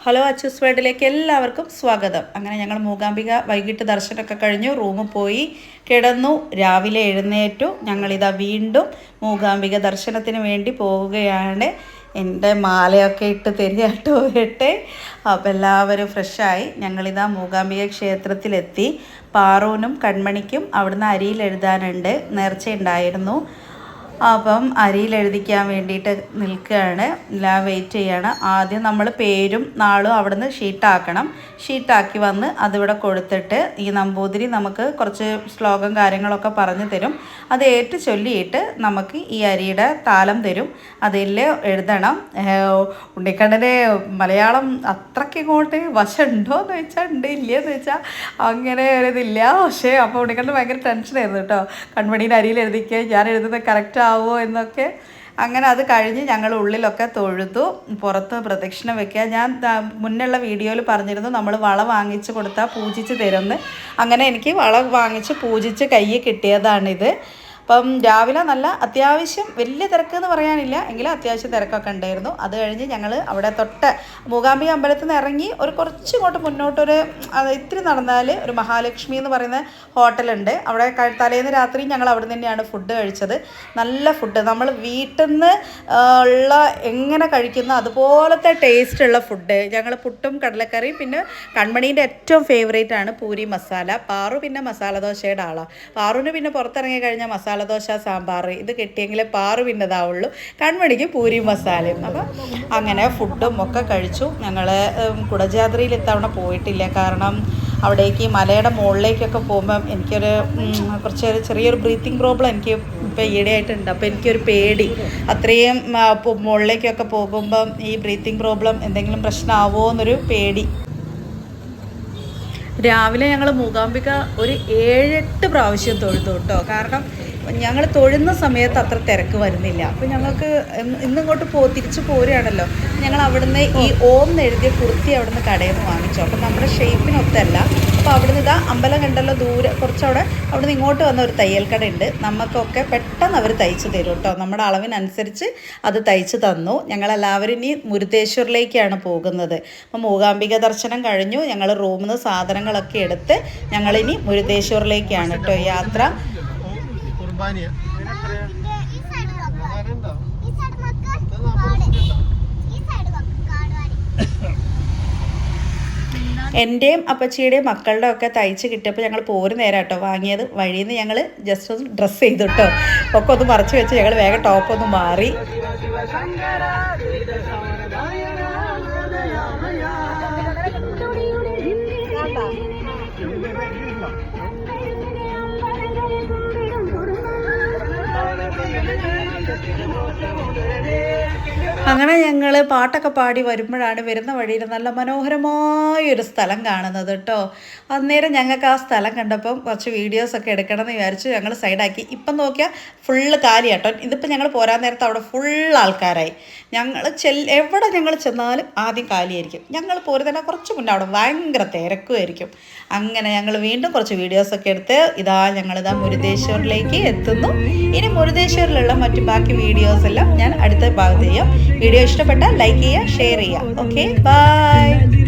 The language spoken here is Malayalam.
ഹലോ അച്ചൂസ് വേൾഡിലേക്ക് എല്ലാവർക്കും സ്വാഗതം. അങ്ങനെ ഞങ്ങൾ മൂകാംബിക വൈകിട്ട് ദർശനമൊക്കെ കഴിഞ്ഞു, റൂമിൽ പോയി കിടന്നു. രാവിലെ എഴുന്നേറ്റു. ഞങ്ങളിതാ വീണ്ടും മൂകാംബിക ദർശനത്തിന് വേണ്ടി പോവുകയാണ്. എൻ്റെ മാലയൊക്കെ ഇട്ട് തരികട്ടോ ഇട്ടെ. അപ്പോൾ എല്ലാവരും ഫ്രഷായി ഞങ്ങളിതാ മൂകാംബിക ക്ഷേത്രത്തിലെത്തി. പാറൂനും കൺമണിക്കും അവിടുന്ന് അരിയിൽ എഴുതാനുണ്ട്, നേർച്ചയുണ്ടായിരുന്നു. അപ്പം അരിയിൽ എഴുതിക്കാൻ വേണ്ടിയിട്ട് നിൽക്കുകയാണ്, എല്ലാം വെയിറ്റ് ചെയ്യാണ്. ആദ്യം നമ്മൾ പേരും നാളും അവിടുന്ന് ഷീട്ടാക്കണം. ഷീട്ടാക്കി വന്ന് അതിവിടെ കൊടുത്തിട്ട് ഈ നമ്പൂതിരി നമുക്ക് കുറച്ച് ശ്ലോകം കാര്യങ്ങളൊക്കെ പറഞ്ഞു തരും. അത് ഏറ്റു ചൊല്ലിയിട്ട് നമുക്ക് ഈ അരിയുടെ താലം തരും, അതിൽ എഴുതണം. ഉണ്ണിക്കണ്ണന് മലയാളം അത്രയ്ക്ക് ഇങ്ങോട്ട് വശമുണ്ടോ എന്ന് വെച്ചാൽ ഉണ്ട്, ഇല്ലയെന്ന് വെച്ചാൽ അങ്ങനെ ഒരിതില്ല. പക്ഷേ അപ്പോൾ ഉണ്ണിക്കണ്ണന് ഭയങ്കര ടെൻഷനായിരുന്നു കേട്ടോ, കൺമണീൻ്റെ അരിയിൽ എഴുതിക്കുക, ഞാൻ എഴുതുന്നത് കറക്റ്റ് ആവുമോ എന്നൊക്കെ. അങ്ങനെ അത് കഴിഞ്ഞ് ഞങ്ങൾ ഉള്ളിലൊക്കെ തൊഴുതു, പുറത്ത് പ്രദക്ഷിണം വെക്കുക. ഞാൻ മുന്നുള്ള വീഡിയോയിൽ പറഞ്ഞിരുന്നു നമ്മൾ വള വാങ്ങിച്ച് കൊടുത്താൽ പൂജിച്ച് തരുമെന്ന്. അങ്ങനെ എനിക്ക് വള വാങ്ങിച്ച് പൂജിച്ച് കയ്യിൽ കിട്ടിയതാണിത്. അപ്പം രാവിലെ നല്ല അത്യാവശ്യം വലിയ തിരക്കെന്ന് പറയാനില്ല, എങ്കിലും അത്യാവശ്യം തിരക്കൊക്കെ ഉണ്ടായിരുന്നു. അത് കഴിഞ്ഞ് ഞങ്ങൾ അവിടെ തൊട്ട് മൂകാംബിക അമ്പലത്തിൽ നിന്ന് ഇറങ്ങി ഒരു കുറച്ചിങ്ങോട്ട് മുന്നോട്ടൊരു ഇത്തിരി നടന്നാൽ ഒരു മഹാലക്ഷ്മി എന്ന് പറയുന്ന ഹോട്ടലുണ്ട്. അവിടെ തലേന്ന് രാത്രി ഞങ്ങൾ അവിടെ തന്നെയാണ് ഫുഡ് കഴിച്ചത്. നല്ല ഫുഡ്, നമ്മൾ വീട്ടിൽ നിന്ന് ഉള്ള എങ്ങനെ കഴിക്കുന്ന അതുപോലത്തെ ടേസ്റ്റുള്ള ഫുഡ്. ഞങ്ങൾ പുട്ടും കടലക്കറിയും, പിന്നെ കൺമണീൻ്റെ ഏറ്റവും ഫേവറേറ്റ് ആണ് പൂരി മസാല. പാറു പിന്നെ മസാല ദോശയുടെ ആളാണ്. പാറുവിന് പിന്നെ പുറത്തിറങ്ങി കഴിഞ്ഞാൽ മസാല ദോശ സാമ്പാർ ഇത് കിട്ടിയെങ്കിലേ പാറു പിന്നതാവുള്ളൂ. കൺമണിക്ക് പൂരി മസാലയും. അപ്പം അങ്ങനെ ഫുഡും ഒക്കെ കഴിച്ചു. ഞങ്ങൾ കുടജാദ്രിയിൽ ഇത്തവണ പോയിട്ടില്ല, കാരണം അവിടേക്ക് മലയുടെ മുകളിലേക്കൊക്കെ പോകുമ്പം എനിക്കൊരു ചെറിയൊരു ബ്രീത്തിങ് പ്രോബ്ലം എനിക്ക് ഇപ്പോൾ ഈയിടെയായിട്ടുണ്ട്. അപ്പോൾ എനിക്കൊരു പേടി, അത്രയും മുകളിലേക്കൊക്കെ പോകുമ്പം ഈ ബ്രീത്തിങ് പ്രോബ്ലം എന്തെങ്കിലും പ്രശ്നമാവുമോ എന്നൊരു പേടി. രാവിലെ ഞങ്ങൾ മൂകാംബിക ഒരു 7-8 പ്രാവശ്യം തൊഴുതു കേട്ടോ, കാരണം ഞങ്ങൾ തൊഴുന്ന സമയത്ത് അത്ര തിരക്ക് വരുന്നില്ല. അപ്പോൾ ഞങ്ങൾക്ക് ഇന്നിങ്ങോട്ട് തിരിച്ചു പോരുകയാണല്ലോ, ഞങ്ങൾ അവിടുന്ന് ഈ ഓം എന്നെഴുതിയ കുർത്തി അവിടുന്ന് കടയിൽ നിന്ന് വാങ്ങിച്ചു. അപ്പം നമ്മുടെ ഷേപ്പിനൊത്തല്ല. അപ്പോൾ അവിടുന്ന് ഇതാ അമ്പലം കണ്ടല്ലോ ദൂരെ കുറച്ചവിടെ, അവിടുന്ന് ഇങ്ങോട്ട് വന്ന ഒരു തയ്യൽ കട ഉണ്ട്. നമുക്കൊക്കെ പെട്ടെന്ന് അവർ തയ്ച്ചു തരും കേട്ടോ, നമ്മുടെ അളവിനനുസരിച്ച് അത് തയ്ച്ചു തന്നു. ഞങ്ങളെല്ലാവരും ഇനി മുരുദേശ്വറിലേക്കാണ് പോകുന്നത്. അപ്പോൾ മൂകാംബിക ദർശനം കഴിഞ്ഞു, ഞങ്ങൾ റൂമിൽ നിന്ന് സാധനങ്ങളൊക്കെ എടുത്ത് ഞങ്ങളിനി മുരുദേശ്വറിലേക്കാണ് കേട്ടോ യാത്ര. എൻ്റെയും അപ്പച്ചിയുടെയും മക്കളുടെ ഒക്കെ തയ്ച്ച് കിട്ടിയപ്പോൾ ഞങ്ങൾ നേരം കേട്ടോ വാങ്ങിയത്. വഴിയിൽ നിന്ന് ഞങ്ങൾ ജസ്റ്റ് ഒന്ന് ഡ്രസ്സ് ചെയ്തു കേട്ടോ, ഒക്കെ ഒന്ന് മറച്ച് വെച്ച് ഞങ്ങൾ വേഗം ടോപ്പൊന്ന് മാറി. അങ്ങനെ ഞങ്ങൾ പാട്ടൊക്കെ പാടി വരുമ്പോഴാണ് വരുന്ന വഴിയിൽ നല്ല മനോഹരമായൊരു സ്ഥലം കാണുന്നത് കേട്ടോ. അന്നേരം ഞങ്ങൾക്ക് ആ സ്ഥലം കണ്ടപ്പം കുറച്ച് വീഡിയോസൊക്കെ എടുക്കണമെന്ന് വിചാരിച്ചു ഞങ്ങൾ സൈഡാക്കി. ഇപ്പം നോക്കിയാൽ ഫുള്ള് കാലി കേട്ടോ. ഇതിപ്പോൾ ഞങ്ങൾ പോരാൻ നേരത്ത് അവിടെ ഫുൾ ആൾക്കാരായി. എവിടെ ഞങ്ങൾ ചെന്നാലും ആദ്യം കാലിയായിരിക്കും. ഞങ്ങൾ പോരുന്നതിനെ കുറച്ച് മുന്നേ അവിടെ ഭയങ്കര തിരക്കുമായിരിക്കും. അങ്ങനെ ഞങ്ങൾ വീണ്ടും കുറച്ച് വീഡിയോസൊക്കെ എടുത്ത് ഞങ്ങളിതാ മുരുദേശ്വറിലേക്ക് എത്തുന്നു. ഇനി മുരുദേശ്വറിലുള്ള മറ്റു ബാക്കി വീഡിയോസ് എല്ലാം ഞാൻ അടുത്ത ഭാഗത്ത് ചെയ്യാം. വീഡിയോ ഇഷ്ടപ്പെട്ടാൽ ലൈക്ക് ചെയ്യുക, ഷെയർ ചെയ്യുക. Okay, by.